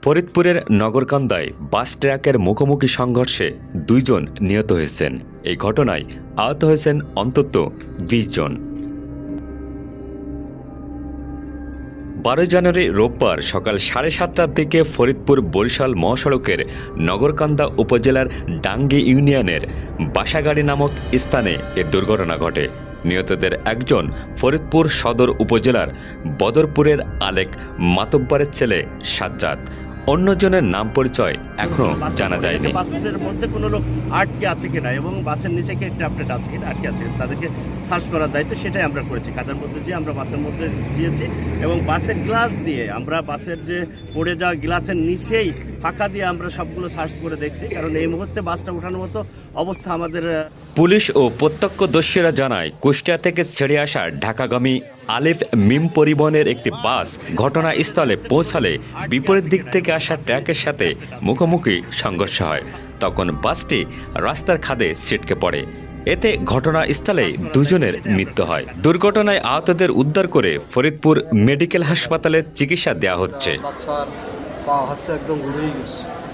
ফরিদপুরের নগরকান্দায় বাস ট্রাকের মুখোমুখি সংঘর্ষে 2 জন নিহত হয়েছেন। এই ঘটনায় আহত হয়েছেন অন্তত 20 জন। 12 জানুয়ারি রোববার সকাল 7:30টার দিকে ফরিদপুর বরিশাল মহাসড়কের নগরকান্দা উপজেলার ডাঙ্গি ইউনিয়নের বাসাগাড়ি নামক স্থানে এ দুর্ঘটনা ঘটে। নিহতদের একজন ফরিদপুর সদর উপজেলার বদরপুরের আলেক মাতব্বরের ছেলে সাজ্জাদ, অন্যজনের নাম পরিচয় এখনো জানা যায়নি। বাসের মধ্যে কোনো লোক আটকে আছে কিনা এবং বাসের নিচে কি একটা আপডেট আছে কিনা, আটকে আছে তাদেরকে সার্চ করার দায়িত্ব সেটাই আমরা করেছি। কাদের মধ্যে যে আমরা বাসের মধ্যে দিয়েছি এবং বাসের গ্লাস দিয়ে আমরা বাসের যে পড়ে যাওয়া গ্লাসের নিচেই ফাঁকা দিয়ে আমরা সবগুলো সার্চ করে দেখছি, কারণ এই মুহূর্তে বাসটা ওঠানোর মতো অবস্থা আমাদের। পুলিশ ও প্রত্যক্ষদর্শীরা জানায়, কুষ্টিয়া থেকে ছেড়ে আসা ঢাকাগামী আলিফ মিম পরিবহনের একটি বাস ঘটনাস্থলে পৌঁছালে বিপরীত দিক থেকে আসা ট্রাকের সাথে মুখোমুখি সংঘর্ষ হয়। তখন বাসটি রাস্তার খাদে ছিটকে পড়ে। এতে ঘটনাস্থলে 2 জনের মৃত্যু হয়। দুর্ঘটনায় আহতদের উদ্ধার করে ফরিদপুর মেডিকেল হাসপাতালে চিকিৎসা দেওয়া হচ্ছে।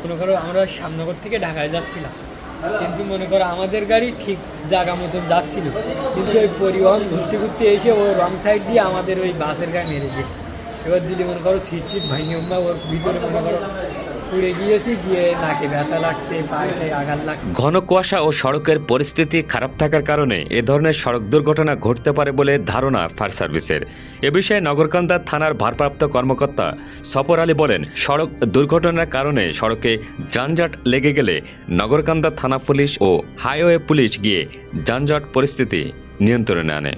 মনে করো আমরা শ্যামনগর থেকে ঢাকায় যাচ্ছিলাম, কিন্তু মনে করো আমাদের গাড়ি ঠিক জায়গা মতন যাচ্ছিল, কিন্তু ওই পরিবহন ঘুরতে ঘুরতে এসে ওই রং সাইড দিয়ে আমাদের ওই বাসের গায়ে মেরেছে। এবার দিলে মনে করো সিট ভাঙিয়ে আমরা ওর ভিতরে মনে করো পুড়ে গিয়েছি, গিয়ে নাকে ব্যথা লাগছে, পায়ে আঘাত লাগছে। ঘন কুয়াশা ও সড়কের পরিস্থিতি খারাপ থাকার কারণে এ ধরনের সড়ক দুর্ঘটনা ঘটতে পারে বলে ধারণা ফায়ার সার্ভিসের। এ বিষয়ে নগরকান্দা থানার ভারপ্রাপ্ত কর্মকর্তা সফর আলী বলেন, সড়ক দুর্ঘটনার কারণে সড়কে যানজট লেগে গেলে নগরকান্দা থানা পুলিশ ও হাইওয়ে পুলিশ গিয়ে যানজট পরিস্থিতি নিয়ন্ত্রণে আনে।